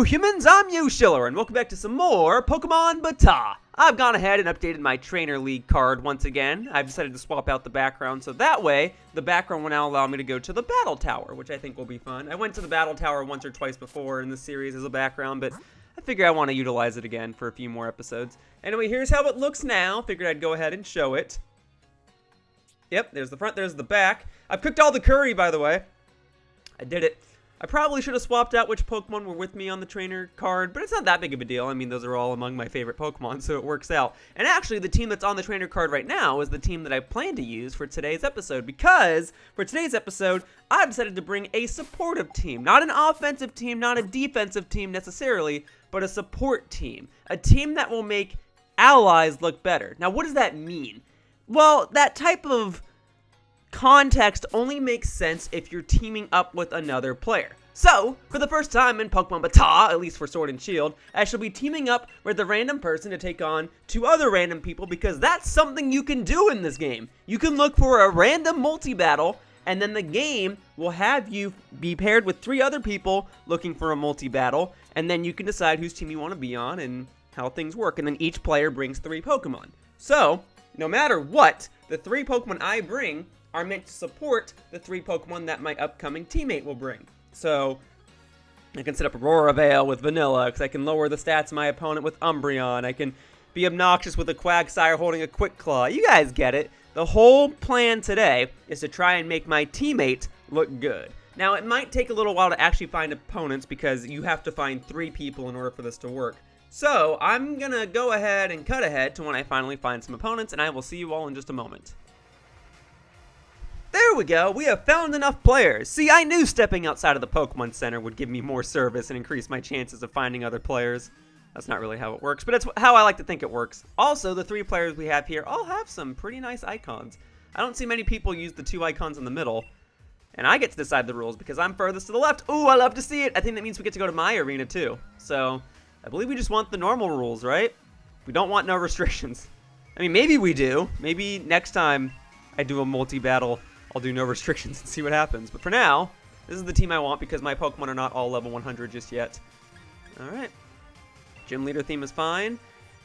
Hello humans, I'm Yoshiller, and welcome back to some more Pokemon BATAW. I've gone ahead and updated my Trainer League card once again. I've decided to swap out the background, so that way, the background will now allow me to go to the Battle Tower, which I think will be fun. I went to the Battle Tower once or twice before in this series as a background, but I figure I want to utilize it again for a few more episodes. Anyway, here's how it looks now. Figured I'd go ahead and show it. Yep, there's the front, there's the back. I've cooked all the curry, by the way. I did it. I probably should have swapped out which Pokemon were with me on the trainer card, but it's not that big of a deal. I mean, those are all among my favorite Pokemon, so it works out. And actually, the team that's on the trainer card right now is the team that I plan to use for today's episode, because for today's episode, I've decided to bring a supportive team. Not an offensive team, not a defensive team necessarily, but a support team. A team that will make allies look better. Now, what does that mean? Well, that type of context only makes sense if you're teaming up with another player. So, for the first time in Pokemon BATAW, at least for Sword and Shield, I shall be teaming up with a random person to take on two other random people, because that's something you can do in this game. You can look for a random multi-battle, and then the game will have you be paired with three other people looking for a multi-battle, and then you can decide whose team you want to be on and how things work, and then each player brings three Pokemon. So, no matter what, the three Pokemon I bring are meant to support the three Pokemon that my upcoming teammate will bring. So, I can set up Aurora Veil with Vanilluxe, I can lower the stats of my opponent with Umbreon, I can be obnoxious with a Quagsire holding a Quick Claw. You guys get it. The whole plan today is to try and make my teammate look good. Now, it might take a little while to actually find opponents, because you have to find three people in order for this to work. So, I'm gonna go ahead and cut ahead to when I finally find some opponents, and I will see you all in just a moment. There we go, we have found enough players. See, I knew stepping outside of the Pokemon Center would give me more service and increase my chances of finding other players. That's not really how it works, but it's how I like to think it works. Also, the three players we have here all have some pretty nice icons. I don't see many people use the two icons in the middle, and I get to decide the rules because I'm furthest to the left. Ooh, I love to see it. I think that means we get to go to my arena too. So, I believe we just want the normal rules, right? We don't want no restrictions. I mean, maybe we do. Maybe next time I do a multi-battle, I'll do no restrictions and see what happens. But for now, this is the team I want because my Pokemon are not all level 100 just yet. Alright. Gym leader theme is fine.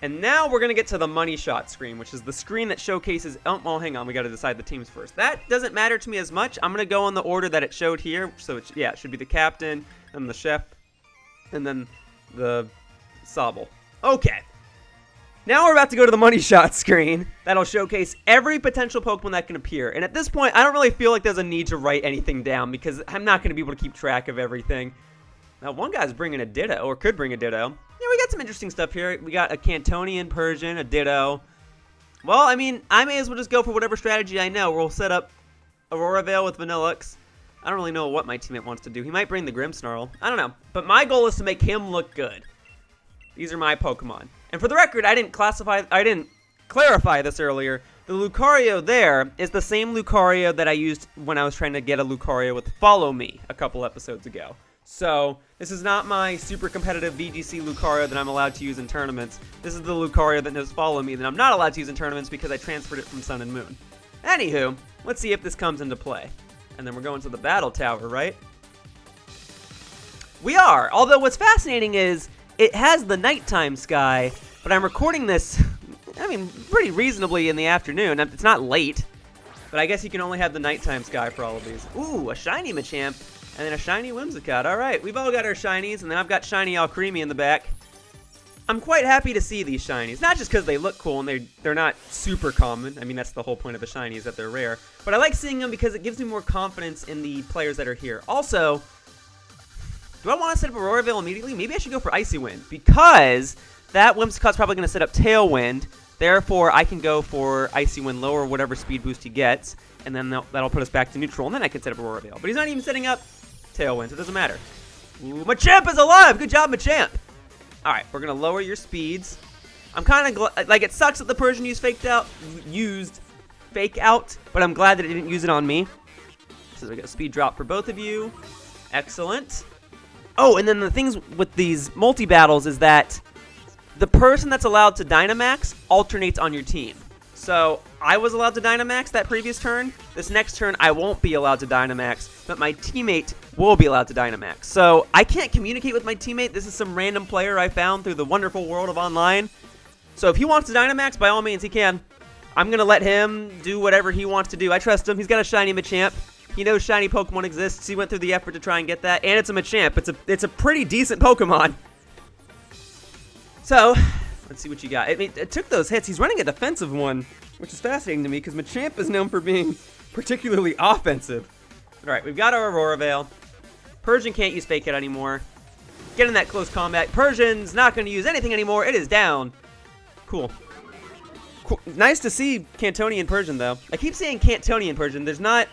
And now we're going to get to the money shot screen, which is the screen that showcases... Oh, well, hang on. We got to decide the teams first. That doesn't matter to me as much. I'm going to go in the order that it showed here. So, it should be the captain, and the chef, and then the Sobble. Okay. Now we're about to go to the money shot screen. That'll showcase every potential Pokemon that can appear. And at this point, I don't really feel like there's a need to write anything down because I'm not going to be able to keep track of everything. Now, one guy's bringing a Ditto, or could bring a Ditto. Yeah, we got some interesting stuff here. We got a Cantonian Persian, a Ditto. Well, I mean, I may as well just go for whatever strategy I know. We'll set up Aurora Veil with Vanilluxe. I don't really know what my teammate wants to do. He might bring the Grimmsnarl. I don't know. But my goal is to make him look good. These are my Pokemon. And for the record, I didn't clarify this earlier. The Lucario there is the same Lucario that I used when I was trying to get a Lucario with Follow Me a couple episodes ago. So, this is not my super competitive VGC Lucario that I'm allowed to use in tournaments. This is the Lucario that knows Follow Me that I'm not allowed to use in tournaments because I transferred it from Sun and Moon. Anywho, let's see if this comes into play. And then we're going to the Battle Tower, right? We are! Although what's fascinating is, it has the nighttime sky, but I'm recording this, I mean, pretty reasonably in the afternoon. It's not late, but I guess you can only have the nighttime sky for all of these. Ooh, a shiny Machamp, and then a shiny Whimsicott. All right, we've all got our shinies, and then I've got shiny Alcremie in the back. I'm quite happy to see these shinies, not just because they look cool and they're not super common. I mean, that's the whole point of a shiny is that they're rare. But I like seeing them because it gives me more confidence in the players that are here. Also, do I want to set up Aurora Veil immediately? Maybe I should go for Icy Wind, because that Whimsicott's probably going to set up Tailwind. Therefore, I can go for Icy Wind, lower whatever speed boost he gets, and then that'll put us back to neutral, and then I can set up Aurora Veil. But he's not even setting up Tailwind, so it doesn't matter. Ooh, Machamp is alive! Good job, Machamp! Alright, we're going to lower your speeds. I'm kind of like, it sucks that the Persian used Fake Out, but I'm glad that it didn't use it on me. So we got a speed drop for both of you. Excellent. Oh, and then the things with these multi-battles is that the person that's allowed to Dynamax alternates on your team. So I was allowed to Dynamax that previous turn. This next turn, I won't be allowed to Dynamax, but my teammate will be allowed to Dynamax. So I can't communicate with my teammate. This is some random player I found through the wonderful world of online. So if he wants to Dynamax, by all means, he can. I'm going to let him do whatever he wants to do. I trust him. He's got a shiny Machamp. He knows shiny Pokemon exists. He went through the effort to try and get that. And it's a Machamp. It's a pretty decent Pokemon. So, let's see what you got. It took those hits. He's running a defensive one, which is fascinating to me because Machamp is known for being particularly offensive. All right, we've got our Aurora Veil. Persian can't use Fake Out anymore. Get in that close combat. Persian's not going to use anything anymore. It is down. Cool. Nice to see Cantonian Persian, though. I keep saying Cantonian Persian. There's not...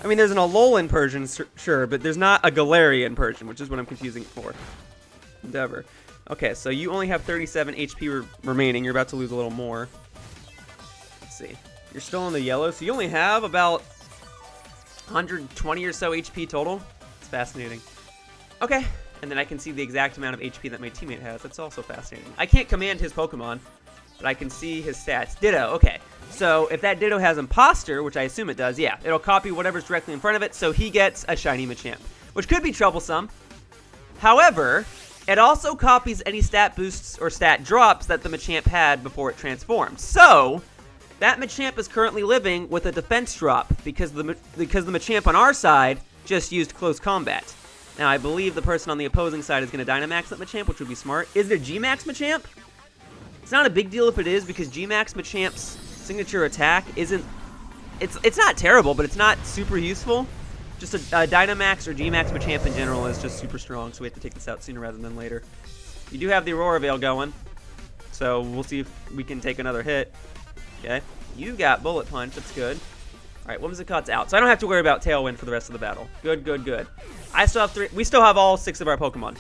I mean, there's an Alolan Persian, sure, but there's not a Galarian Persian, which is what I'm confusing it for. Endeavor. Okay, so you only have 37 HP remaining. You're about to lose a little more. Let's see. You're still in the yellow, so you only have about 120 or so HP total. It's fascinating. Okay, and then I can see the exact amount of HP that my teammate has. That's also fascinating. I can't command his Pokemon, but I can see his stats. Ditto, okay. So if that Ditto has Imposter, which I assume it does, yeah, it'll copy whatever's directly in front of it, so he gets a shiny Machamp, which could be troublesome. However, it also copies any stat boosts or stat drops that the Machamp had before it transformed. So that Machamp is currently living with a defense drop because the Machamp on our side just used close combat. Now, I believe the person on the opposing side is going to Dynamax that Machamp, which would be smart. Is it a G-Max Machamp? It's not a big deal if it is, because G-Max Machamp's signature attack isn't... It's not terrible, but it's not super useful. Just a Dynamax or G-Max Machamp in general is just super strong, so we have to take this out sooner rather than later. You do have the Aurora Veil going, so we'll see if we can take another hit. Okay, you got Bullet Punch, that's good. Alright, Whimsicott's out, so I don't have to worry about Tailwind for the rest of the battle. Good, good, good. I still have 3, we still have all 6 of our Pokemon.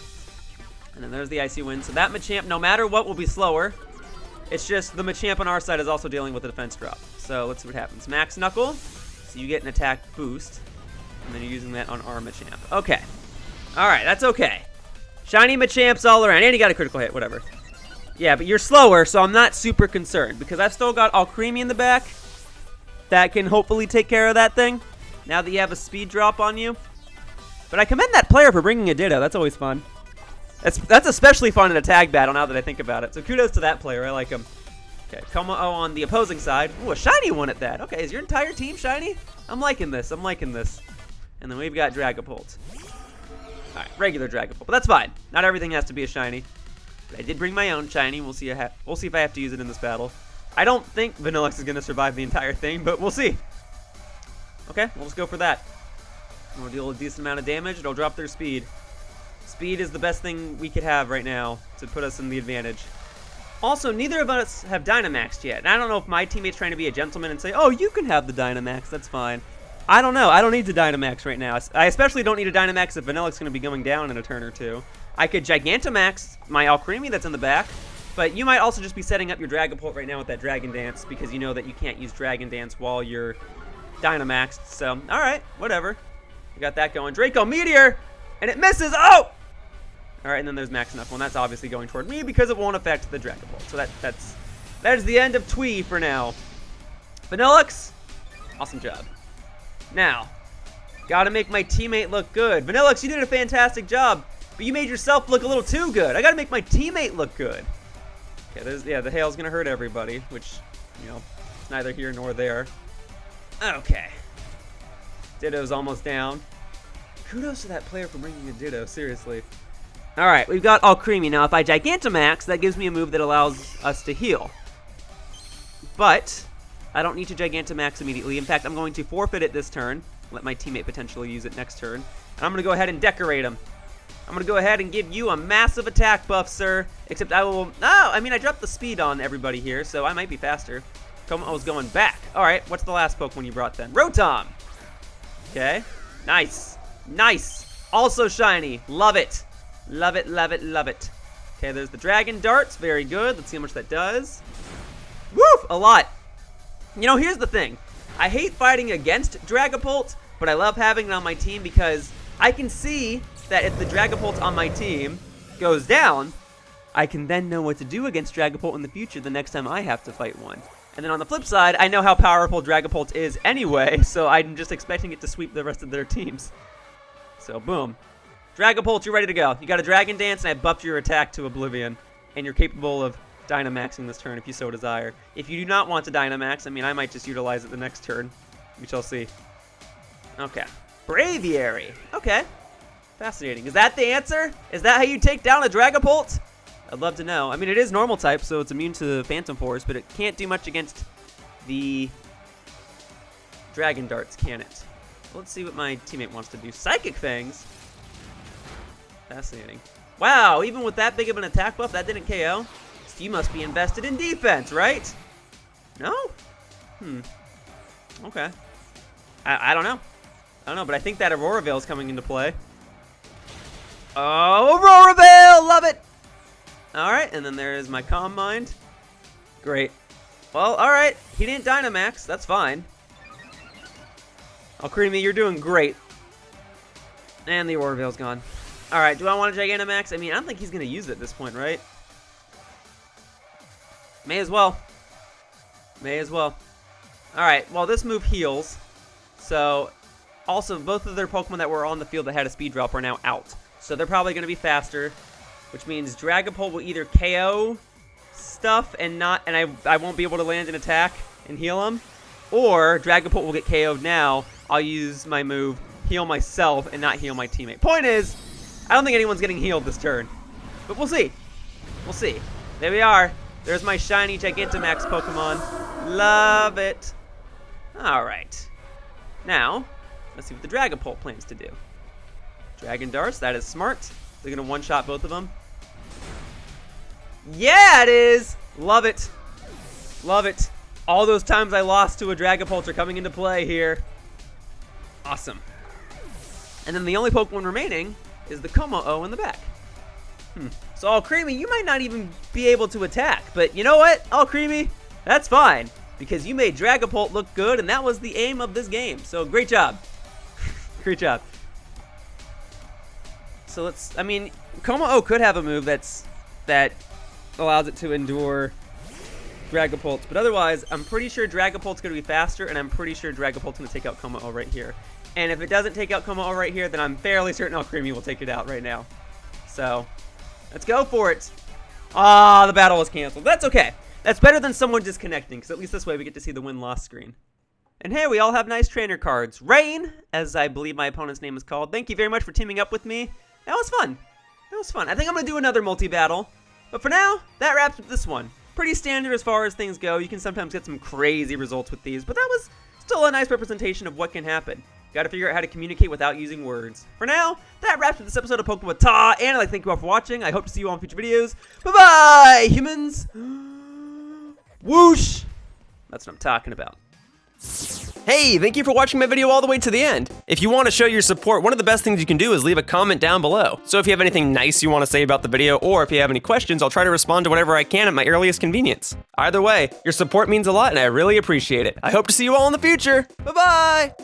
And then there's the Icy Wind, so that Machamp, no matter what, will be slower. It's just the Machamp on our side is also dealing with a defense drop. So let's see what happens. Max Knuckle, so you get an attack boost. And then you're using that on our Machamp. Okay. Alright, that's okay. Shiny Machamps all around. And you got a critical hit, whatever. Yeah, but you're slower, so I'm not super concerned. Because I've still got Alcremie in the back. That can hopefully take care of that thing. Now that you have a speed drop on you. But I commend that player for bringing a Ditto. That's always fun. That's especially fun in a tag battle now that I think about it. So kudos to that player. I like him. Okay, Kommo-O on the opposing side. Ooh, a shiny one at that. Okay, is your entire team shiny? I'm liking this. I'm liking this. And then we've got Dragapult. Alright, regular Dragapult. But that's fine. Not everything has to be a shiny. But I did bring my own shiny. We'll see if I have to use it in this battle. I don't think Vanilluxe is going to survive the entire thing, but we'll see. Okay, we'll just go for that. We'll deal a decent amount of damage. It'll drop their speed. Speed is the best thing we could have right now to put us in the advantage. Also, neither of us have Dynamaxed yet. And I don't know if my teammate's trying to be a gentleman and say, oh, you can have the Dynamax. That's fine. I don't know. I don't need to Dynamax right now. I especially don't need a Dynamax if Vanilluxe's going to be going down in a turn or two. I could Gigantamax my Alcremie that's in the back, but you might also just be setting up your Dragapult right now with that Dragon Dance because you know that you can't use Dragon Dance while you're Dynamaxed. So, alright, whatever. We got that going. Draco Meteor! And it misses! Oh! Alright, and then there's Max Knuckle, and that's obviously going toward me because it won't affect the Dragapult. So that is the end of Twee for now. Vanilluxe, awesome job. Now, gotta make my teammate look good. Vanilluxe, you did a fantastic job, but you made yourself look a little too good. I gotta make my teammate look good. Okay, yeah, the hail's gonna hurt everybody, which, you know, it's neither here nor there. Okay. Ditto's almost down. Kudos to that player for bringing a Ditto, seriously. Alright, we've got Alcremie. Now, if I Gigantamax, that gives me a move that allows us to heal. But I don't need to Gigantamax immediately. In fact, I'm going to forfeit it this turn. Let my teammate potentially use it next turn. And I'm going to go ahead and decorate him. I'm going to go ahead and give you a massive attack buff, sir. Except I will... Oh, I mean, I dropped the speed on everybody here, so I might be faster. Kommo-O's going back. Alright, what's the last Pokemon you brought then? Rotom! Okay. Nice. Nice. Also shiny. Love it. Love it, love it, love it. Okay, there's the Dragon Darts. Very good. Let's see how much that does. Woof! A lot. You know, here's the thing. I hate fighting against Dragapult, but I love having it on my team because I can see that if the Dragapult on my team goes down, I can then know what to do against Dragapult in the future the next time I have to fight one. And then on the flip side, I know how powerful Dragapult is anyway, so I'm just expecting it to sweep the rest of their teams. So, boom. Dragapult, you're ready to go. You got a Dragon Dance, and I buffed your attack to Oblivion. And you're capable of Dynamaxing this turn if you so desire. If you do not want to Dynamax, I mean, I might just utilize it the next turn. We shall see. Okay. Braviary. Okay. Fascinating. Is that the answer? Is that how you take down a Dragapult? I'd love to know. I mean, it is normal type, so it's immune to Phantom Force, but it can't do much against the Dragon Darts, can it? Let's see what my teammate wants to do. Psychic Fangs? Fascinating. Wow, even with that big of an attack buff, that didn't KO? So you must be invested in defense, right? No? Okay. I don't know. I don't know, but I think that Aurora Veil is coming into play. Oh, Aurora Veil! Love it! Alright, and then there is my Calm Mind. Great. Well, alright. He didn't Dynamax. That's fine. Alcremie, you're doing great. And the Aurora Veil's gone. Alright, do I want to Gigantamax? I mean, I don't think he's going to use it at this point, right? May as well. May as well. Alright, well, this move heals. So, also, both of their Pokemon that were on the field that had a speed drop are now out. So they're probably going to be faster. Which means Dragapult will either KO stuff and I won't be able to land an attack and heal him. Or Dragapult will get KO'd now. I'll use my move, heal myself, and not heal my teammate. Point is, I don't think anyone's getting healed this turn. But we'll see. We'll see. There we are. There's my shiny Gigantamax Pokemon. Love it. Alright. Now, let's see what the Dragapult plans to do. Dragon Darts, that is smart. They're going to one-shot both of them. Yeah, it is! Love it. Love it. All those times I lost to a Dragapult are coming into play here. Awesome. And then the only Pokemon remaining is the Kommo-O in the back. So, Alcremie, you might not even be able to attack. But you know what, Alcremie? That's fine. Because you made Dragapult look good, and that was the aim of this game. So, great job. Great job. So let's, I mean, Kommo-O could have a move that allows it to endure Dragapult, but otherwise, I'm pretty sure Dragapult's going to be faster, and I'm pretty sure Dragapult's going to take out Kommo-O right here. And if it doesn't take out Kommo-O right here, then I'm fairly certain Alcremie will take it out right now. So, let's go for it. Ah, the battle was canceled. That's okay. That's better than someone disconnecting, because at least this way we get to see the win-loss screen. And hey, we all have nice trainer cards. Rein, as I believe my opponent's name is called. Thank you very much for teaming up with me. That was fun. That was fun. I think I'm going to do another multi-battle. But for now, that wraps up this one. Pretty standard as far as things go. You can sometimes get some crazy results with these, but that was still a nice representation of what can happen. Got to figure out how to communicate without using words. For now, that wraps up this episode of Pokemon BATAW, and I'd like to thank you all for watching. I hope to see you all in future videos. Bye-bye, humans! Whoosh! That's what I'm talking about. Hey, thank you for watching my video all the way to the end. If you want to show your support, one of the best things you can do is leave a comment down below. So if you have anything nice you want to say about the video, or if you have any questions, I'll try to respond to whatever I can at my earliest convenience. Either way, your support means a lot and I really appreciate it. I hope to see you all in the future. Bye-bye!